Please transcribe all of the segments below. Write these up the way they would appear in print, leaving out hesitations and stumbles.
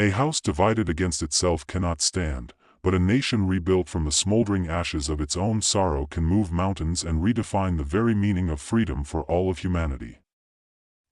A house divided against itself cannot stand, but a nation rebuilt from the smoldering ashes of its own sorrow can move mountains and redefine the very meaning of freedom for all of humanity.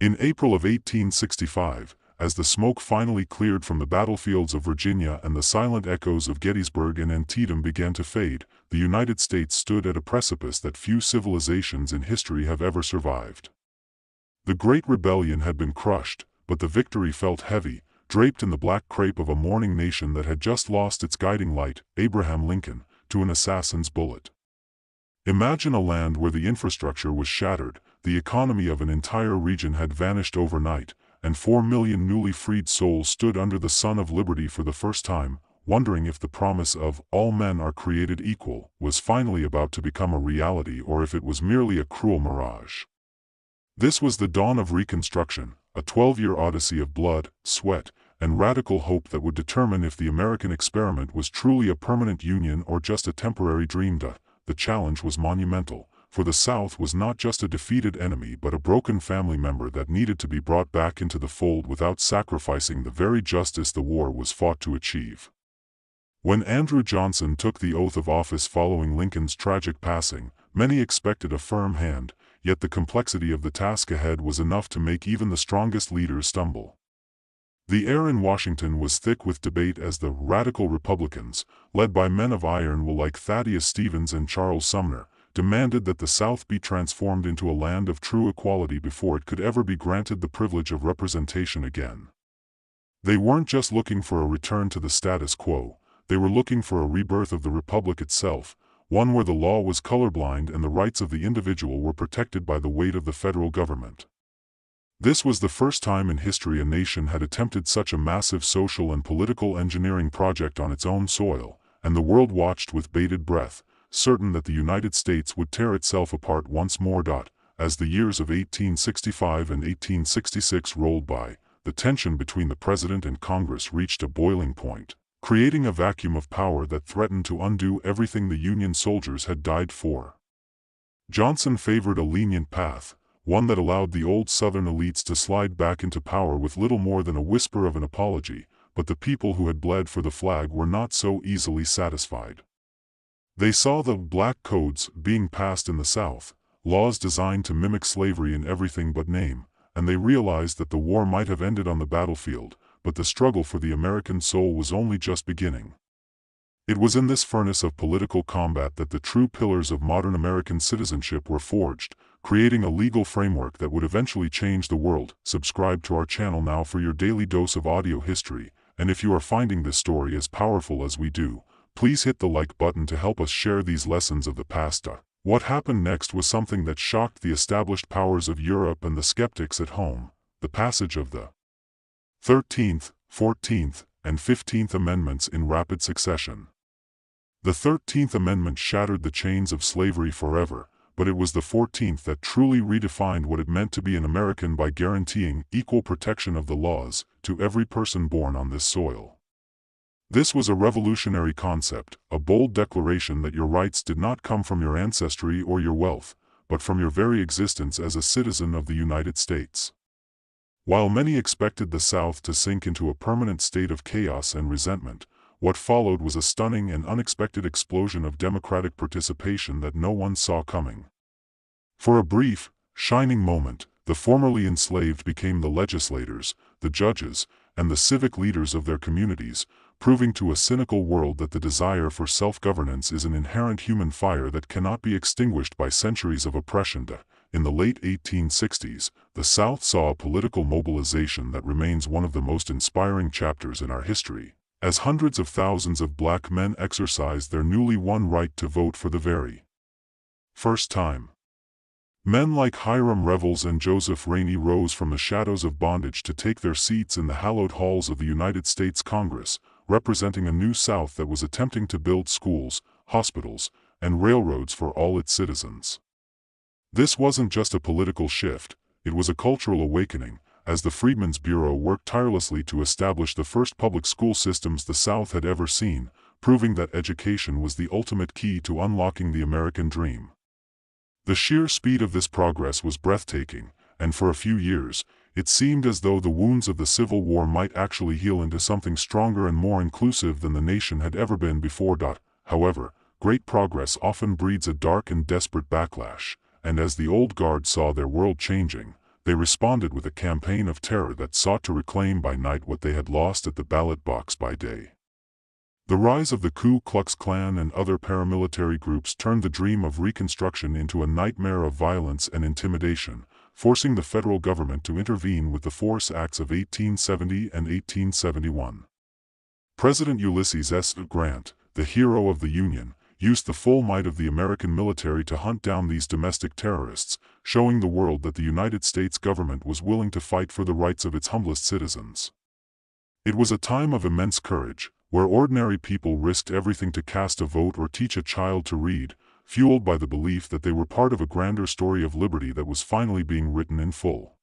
In April of 1865, as the smoke finally cleared from the battlefields of Virginia and the silent echoes of Gettysburg and Antietam began to fade, the United States stood at a precipice that few civilizations in history have ever survived. The Great Rebellion had been crushed, but the victory felt heavy, draped in the black crape of a mourning nation that had just lost its guiding light, Abraham Lincoln, to an assassin's bullet. Imagine a land where the infrastructure was shattered, the economy of an entire region had vanished overnight, and 4 million newly freed souls stood under the sun of liberty for the first time, wondering if the promise of "all men are created equal" was finally about to become a reality or if it was merely a cruel mirage. This was the dawn of Reconstruction, a 12-year odyssey of blood, sweat, and radical hope that would determine if the American experiment was truly a permanent union or just a temporary dream. The challenge was monumental, for the South was not just a defeated enemy but a broken family member that needed to be brought back into the fold without sacrificing the very justice the war was fought to achieve. When Andrew Johnson took the oath of office following Lincoln's tragic passing, many expected a firm hand, yet the complexity of the task ahead was enough to make even the strongest leaders stumble. The air in Washington was thick with debate as the radical Republicans, led by men of iron will like Thaddeus Stevens and Charles Sumner, demanded that the South be transformed into a land of true equality before it could ever be granted the privilege of representation again. They weren't just looking for a return to the status quo, they were looking for a rebirth of the republic itself, one where the law was colorblind and the rights of the individual were protected by the weight of the federal government. This was the first time in history a nation had attempted such a massive social and political engineering project on its own soil, and the world watched with bated breath, certain that the United States would tear itself apart once more. As the years of 1865 and 1866 rolled by, the tension between the President and Congress reached a boiling point, creating a vacuum of power that threatened to undo everything the Union soldiers had died for. Johnson favored a lenient path, one that allowed the old Southern elites to slide back into power with little more than a whisper of an apology, but the people who had bled for the flag were not so easily satisfied. They saw the black codes being passed in the South, laws designed to mimic slavery in everything but name, and they realized that the war might have ended on the battlefield, but the struggle for the American soul was only just beginning. It was in this furnace of political combat that the true pillars of modern American citizenship were forged, creating a legal framework that would eventually change the world. Subscribe to our channel now for your daily dose of audio history, and if you are finding this story as powerful as we do, please hit the like button to help us share these lessons of the past. What happened next was something that shocked the established powers of Europe and the skeptics at home: the passage of the 13th, 14th, and 15th Amendments in rapid succession. The 13th Amendment shattered the chains of slavery forever, but it was the 14th that truly redefined what it meant to be an American by guaranteeing equal protection of the laws to every person born on this soil. This was a revolutionary concept, a bold declaration that your rights did not come from your ancestry or your wealth, but from your very existence as a citizen of the United States. While many expected the South to sink into a permanent state of chaos and resentment, what followed was a stunning and unexpected explosion of democratic participation that no one saw coming. For a brief, shining moment, the formerly enslaved became the legislators, the judges, and the civic leaders of their communities, proving to a cynical world that the desire for self-governance is an inherent human fire that cannot be extinguished by centuries of oppression. In the late 1860s, the South saw a political mobilization that remains one of the most inspiring chapters in our history, as hundreds of thousands of black men exercised their newly won right to vote for the very first time. Men like Hiram Revels and Joseph Rainey rose from the shadows of bondage to take their seats in the hallowed halls of the United States Congress, representing a new South that was attempting to build schools, hospitals, and railroads for all its citizens. This wasn't just a political shift, it was a cultural awakening, as the Freedmen's Bureau worked tirelessly to establish the first public school systems the South had ever seen, proving that education was the ultimate key to unlocking the American dream. The sheer speed of this progress was breathtaking, and for a few years, It seemed as though the wounds of the Civil War might actually heal into something stronger and more inclusive than the nation had ever been before. However, great progress often breeds a dark and desperate backlash, and as the old guard saw their world changing, they responded with a campaign of terror that sought to reclaim by night what they had lost at the ballot box by day. The rise of the Ku Klux Klan and other paramilitary groups turned the dream of Reconstruction into a nightmare of violence and intimidation, forcing the federal government to intervene with the Force Acts of 1870 and 1871. President Ulysses S. Grant, the hero of the Union, used the full might of the American military to hunt down these domestic terrorists, showing the world that the United States government was willing to fight for the rights of its humblest citizens. It was a time of immense courage, where ordinary people risked everything to cast a vote or teach a child to read, fueled by the belief that they were part of a grander story of liberty that was finally being written in full.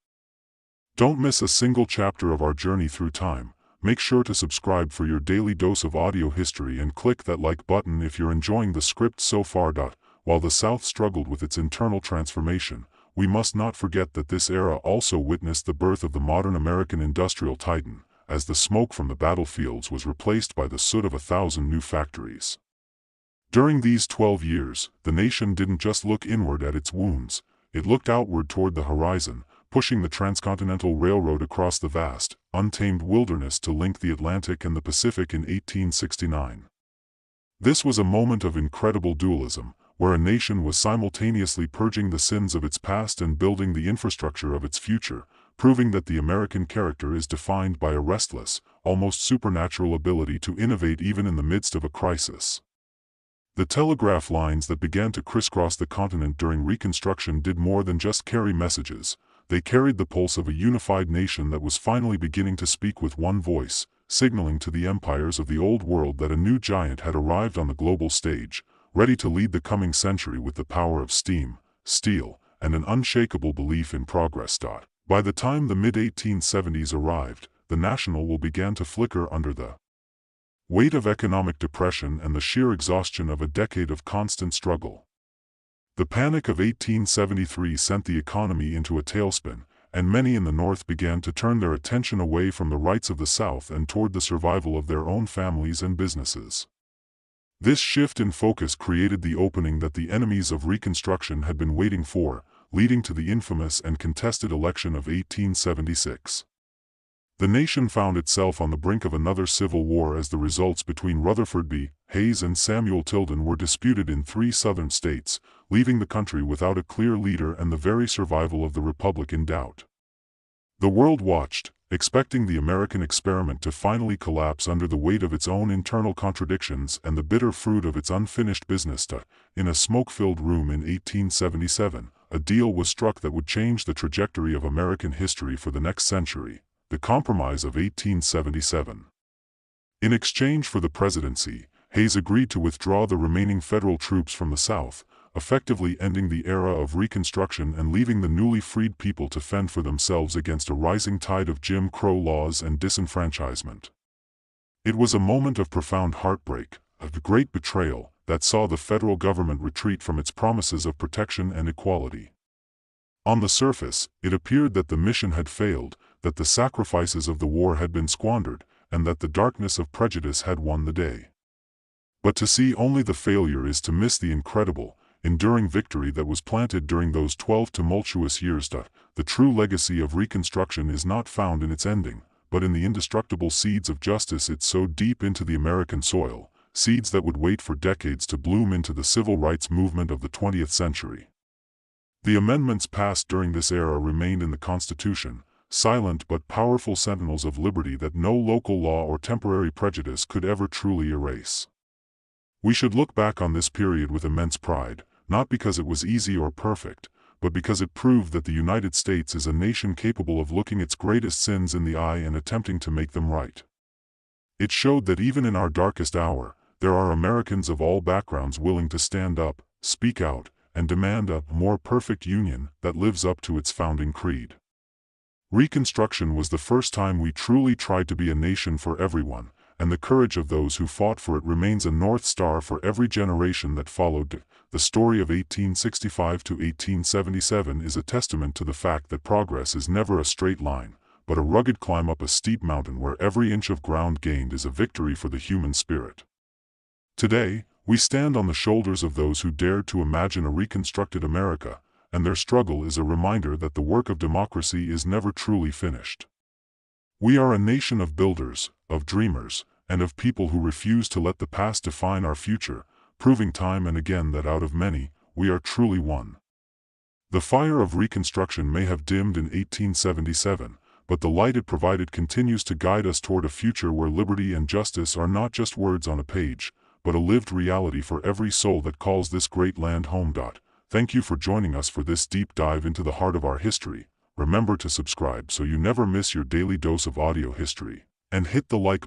Don't miss a single chapter of our journey through time. Make sure to subscribe for your daily dose of audio history and click that like button if you're enjoying the script so far. While the South struggled with its internal transformation, we must not forget that this era also witnessed the birth of the modern American industrial titan, as the smoke from the battlefields was replaced by the soot of 1,000 new factories. During these 12 years, the nation didn't just look inward at its wounds, it looked outward toward the horizon, pushing the transcontinental railroad across the vast, untamed wilderness to link the Atlantic and the Pacific in 1869. This was a moment of incredible dualism, where a nation was simultaneously purging the sins of its past and building the infrastructure of its future, proving that the American character is defined by a restless, almost supernatural ability to innovate even in the midst of a crisis. The telegraph lines that began to crisscross the continent during Reconstruction did more than just carry messages. They carried the pulse of a unified nation that was finally beginning to speak with one voice, signaling to the empires of the old world that a new giant had arrived on the global stage, ready to lead the coming century with the power of steam, steel, and an unshakable belief in progress. By the time the mid-1870s arrived, the national will began to flicker under the weight of economic depression and the sheer exhaustion of a decade of constant struggle. The Panic of 1873 sent the economy into a tailspin, and many in the North began to turn their attention away from the rights of the South and toward the survival of their own families and businesses. This shift in focus created the opening that the enemies of Reconstruction had been waiting for, leading to the infamous and contested election of 1876. The nation found itself on the brink of another civil war as the results between Rutherford B. Hayes and Samuel Tilden were disputed in 3 southern states, leaving the country without a clear leader and the very survival of the republic in doubt. The world watched, expecting the American experiment to finally collapse under the weight of its own internal contradictions and the bitter fruit of its unfinished business. In a smoke-filled room in 1877, a deal was struck that would change the trajectory of American history for the next century, the Compromise of 1877. In exchange for the presidency, Hayes agreed to withdraw the remaining federal troops from the South, effectively ending the era of Reconstruction and leaving the newly freed people to fend for themselves against a rising tide of Jim Crow laws and disenfranchisement. It was a moment of profound heartbreak, a great betrayal, that saw the federal government retreat from its promises of protection and equality. On the surface, it appeared that the mission had failed, that the sacrifices of the war had been squandered, and that the darkness of prejudice had won the day. But to see only the failure is to miss the incredible, enduring victory that was planted during those 12 tumultuous years. The true legacy of Reconstruction is not found in its ending, but in the indestructible seeds of justice it sowed deep into the American soil, seeds that would wait for decades to bloom into the civil rights movement of the 20th century. The amendments passed during this era remained in the Constitution, silent but powerful sentinels of liberty that no local law or temporary prejudice could ever truly erase. We should look back on this period with immense pride, not because it was easy or perfect, but because it proved that the United States is a nation capable of looking its greatest sins in the eye and attempting to make them right. It showed that even in our darkest hour, there are Americans of all backgrounds willing to stand up, speak out, and demand a more perfect union that lives up to its founding creed. Reconstruction was the first time we truly tried to be a nation for everyone, and the courage of those who fought for it remains a North Star for every generation that followed. The story of 1865 to 1877 is a testament to the fact that progress is never a straight line, but a rugged climb up a steep mountain where every inch of ground gained is a victory for the human spirit. Today, we stand on the shoulders of those who dared to imagine a reconstructed America, and their struggle is a reminder that the work of democracy is never truly finished. We are a nation of builders, of dreamers, and of people who refuse to let the past define our future, proving time and again that out of many, we are truly one. The fire of Reconstruction may have dimmed in 1877, but the light it provided continues to guide us toward a future where liberty and justice are not just words on a page, but a lived reality for every soul that calls this great land home. Thank you for joining us for this deep dive into the heart of our history. Remember to subscribe so you never miss your daily dose of audio history, and hit the like